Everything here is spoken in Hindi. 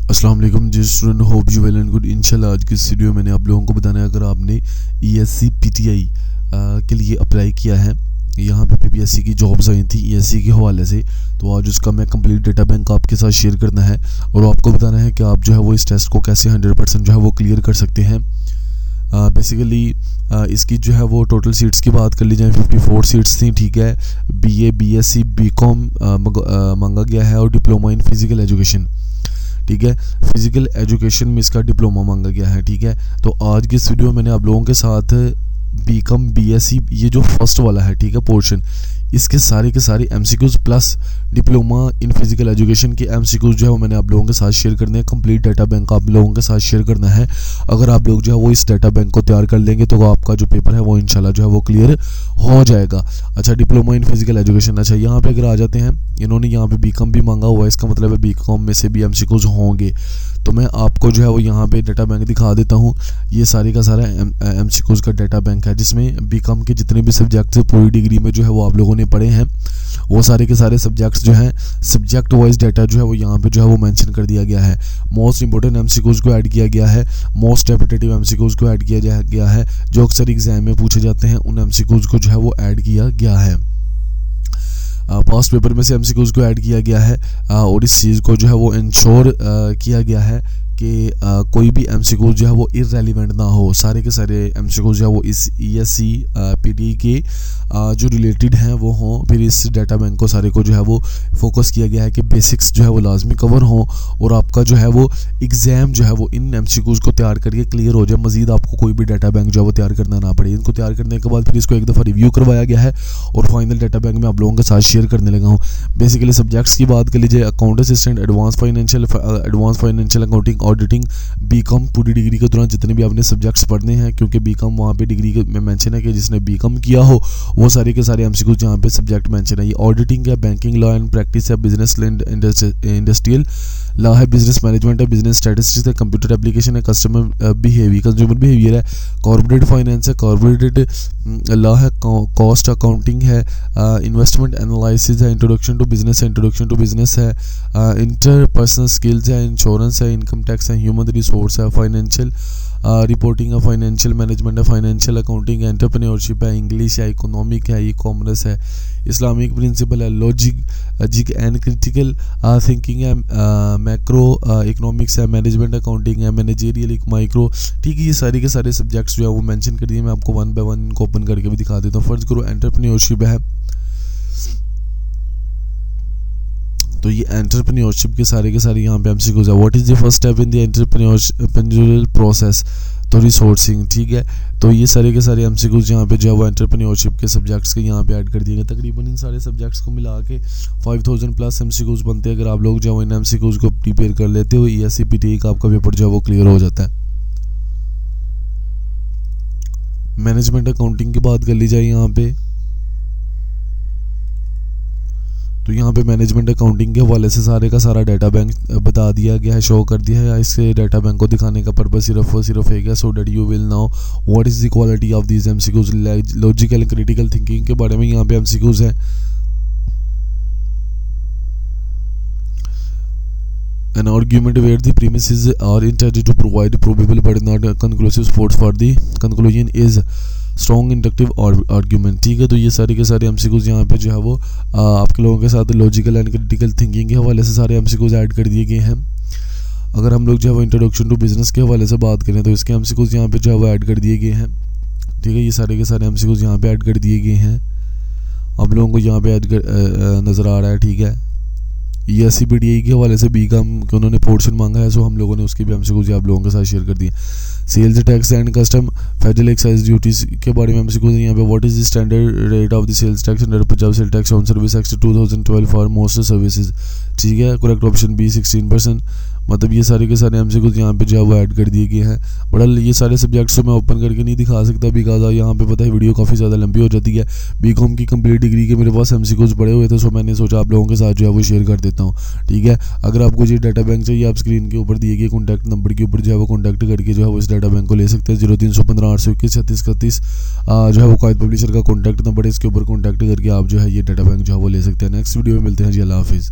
अस्सलाम वालेकुम जी student, hope you well and good. इंशाल्लाह आज की इस वीडियो में मैंने आप लोगों को बताना है, अगर आपने ESC PTI के लिए अप्लाई किया है, यहाँ पे PPSC की जॉब्स आई थी ESC के हवाले से, तो आज उसका मैं कंप्लीट डेटा बैंक आपके साथ शेयर करना है और आपको बताना है कि आप जो है वो इस टेस्ट को कैसे 100% जो है वो क्लियर कर सकते हैं। बेसिकली इसकी जो है वो टोटल सीट्स की बात कर ली जाए 54 सीट्स थी, ठीक है। BA BSc BCom मांगा गया है और डिप्लोमा इन फिजिकल एजुकेशन, ठीक है। फिजिकल एजुकेशन में इसका डिप्लोमा मांगा गया है, ठीक है। तो आज की इस वीडियो में मैंने आप लोगों के साथ BCom BSc ये जो फर्स्ट वाला है, ठीक है, पोर्शन, इसके सारे के सारे MCQs plus diploma in physical education के MCQs जो है वो मैंने आप लोगों के साथ शेयर करने हैं। कंप्लीट डाटा बैंक आप लोगों के साथ शेयर करना है। अगर आप लोग जो है वो इस डाटा बैंक को तैयार कर लेंगे तो आपका जो पेपर है वो इंशाल्लाह जो है वो क्लियर हो जाएगा। अच्छा, डिप्लोमा इन फिजिकल एजुकेशन, अच्छा यहाँ पे अगर आ जाते हैं, इन्होंने यहाँ पे BCom भी मांगा हुआ है, इसका मतलब है BCom में से भी MCQs होंगे। तो मैं आपको जो है वो यहाँ पे डाटा बैंक दिखा देता हूँ। ये सारे का सारा MCQs का डाटा बैंक है, जिसमें BCom के जितने भी सब्जेक्ट्स पूरी डिग्री में जो है वो आप लोगों ने पढ़े हैं, वो सारे के सारे सब्जेक्ट्स जो हैं सब्जेक्ट वाइज डाटा जो है वो यहाँ पे जो है वो मेंशन कर दिया गया है। मोस्ट इंपॉर्टेंट MCQs को ऐड किया गया है, मोस्ट रेपिटेटिव MCQs को ऐड किया गया है, जो अक्सर एग्जाम में पूछे जाते हैं उन MCQs को जो है वो ऐड किया गया है। पास्ट पेपर में से MCQs को ऐड किया गया है और इस चीज़ को जो है वो इंश्योर किया गया है कि कोई भी MCQs जो है वो इररेलेवेंट ना हो। सारे के सारे MCQs जो है वो इस ESC PTI के जो रिलेटेड हैं वो हों। फिर इस डाटा बैंक को सारे को जो है वो फोकस किया गया है कि बेसिक्स जो है वो लाजमी कवर हों और आपका जो है वो एग्ज़ाम जो है वो इन MCQs को तैयार करके क्लियर हो जाए। मज़ीद आपको कोई भी डाटा बैंक जो है वो तैयार करना ना पड़े। इनको तैयार करने के बाद फिर इसको एक दफ़ा रिव्यू करवाया गया है और फाइनल डाटा बैंक में आप लोगों के साथ शेयर करने लगा हूँ। बेसिकली सब्जेक्ट्स की बात कर लीजिए, account assistant, advance financial accounting, auditing, BCom पूरी डिग्री के दौरान जितने भी आपने सब्जेक्ट्स पढ़ने हैं, क्योंकि BCom वहाँ पे डिग्री में मेंशन है कि जिसने BCom किया हो वो सारे के सारे MCQs यहाँ पे सब्जेक्ट मेंशन है। ये ऑडिटिंग है, बैंकिंग लॉ एंड प्रैक्टिस है, बिजनेस इंडस्ट्रियल लॉ है, बिजनेस मैनेजमेंट है, बिजनेस स्टैटिस्टिक्स है, कंप्यूटर एप्लीकेशन है, कंज्यूमर बिहेवियर है, कॉर्पोरेट फाइनेंस है, कॉर्पोरेट लॉ है, कॉस्ट अकाउंटिंग है, इन्वेस्टमेंट एनालिसिस है, इंट्रोडक्शन टू बिजनेस है, इंटरपर्सनल स्किल्स है, इंश्योरेंस है, इनकम टैक्स है, ह्यूमन रिसोर्स है, फाइनेंशियल रिपोर्टिंग है, फाइनेंशियल मैनेजमेंट है, फाइनेंशियल अकाउंटिंग है, एंटरप्रेन्योरशिप है, इंग्लिश है, इकोनॉमिक है, ई-कॉमर्स है, इस्लामिक प्रिंसिपल है, लॉजिक एंड क्रिटिकल थिंकिंग है, मैक्रो इकोनॉमिक्स है, मैनेजमेंट अकाउंटिंग है, मैनेजेरियल माइक्रो, ठीक है। ये सारे के सारे सब्जेक्ट्स जो है वो मेंशन कर दिए। मैं आपको 1 बाय 1 इनको ओपन करके भी दिखा देता हूँ। फर्ज करो एंटरप्रेन्योरशिप है, तो ये एंटरप्रेन्योरशिप के सारे यहाँ पे MCQs है। What is the first step in the entrepreneurial process, तो रिसोर्सिंग, ठीक है। तो ये सारे के सारे MCQs यहाँ पे जो है वो एंटरप्रेन्योरशिप के सब्जेक्ट्स के यहाँ पे ऐड कर दिए गए। तकरीबन इन सारे सब्जेक्ट्स को मिला के 5000 प्लस MCQs बनते हैं। अगर आप लोग जो है इन MCQs को प्रिपेयर कर लेते हो, ESC PTI का आपका पेपर जो है वो क्लियर हो जाता है। मैनेजमेंट अकाउंटिंग की बात कर ली जाए यहाँ पे, तो यहाँ पे मैनेजमेंट अकाउंटिंग के हवाले से सारे का सारा डाटा बैंक बता दिया गया है, शो कर दिया है। इसके डाटा बैंक को दिखाने का पर्पस सिर्फ एक है, so that you will know what is the quality of these MCQs। Logical and critical thinking के बारे में यहाँ पे MCQs है। An argument where the premises are intended to provide probable but not conclusive support for the conclusion is strong inductive argument, ठीक है। तो ये सारे के सारे MCQs यहाँ पे जो है वो आपके लोगों के साथ लॉजिकल एंड क्रिटिकल थिंकिंग के हवाले से सारे MCQs ऐड कर दिए गए हैं। अगर हम लोग जो है वो इंट्रोडक्शन टू बिजनेस के हवाले से बात करें तो इसके MCQs यहाँ पे जो है वो ऐड कर दिए गए हैं, ठीक है। ये सारे के सारे MCQs यहाँ पे ऐड कर दिए गए हैं, आप लोगों को यहाँ पे ऐड नज़र आ रहा है, ठीक है। ESC PTI के हवाले से BCom के उन्होंने पोर्शन मांगा है, सो हम लोगों ने उसके भी MCQs आप लोगों के साथ शेयर कर दिए। Sales tax and custom federal excise duties के बारे में MCQs यहाँ पे। What is the standard rate of the sales tax under Punjab sale tax on service act 2012 for most services, ठीक है। Correct option B 16%। मतलब ये सारे के सारे MCQs यहाँ पे जो है वो ऐड कर दिए गए हैं। बड़ा ये सारे सब्जेक्ट्स को मैं ओपन करके नहीं दिखा सकता बिकॉज यहाँ पे पता है वीडियो काफ़ी ज़्यादा लंबी हो जाती है। BCom की कंप्लीट डिग्री के मेरे पास MCQs पड़े हुए थे, सो मैंने सोचा आप लोगों के साथ जो है वो शेयर कर देता हूँ, ठीक है। अगर आपको ये डाटा बैंक चाहिए, आप स्क्रीन के ऊपर दिए गए कॉन्टैक्ट नंबर के ऊपर जो है वो कॉन्टैक्ट करके जो है वो इस डाटा बैंक को ले सकते हैं। 0315 821 3631 जो है वो कायद पब्लिशर का कॉन्टैक्ट नंबर है, इसके ऊपर कॉन्टैक्ट करके आप जो है ये डाटा बैंक जो है वो ले सकते हैं। नेक्स्ट वीडियो में मिलते हैं जी, अल्लाह हाफिज़।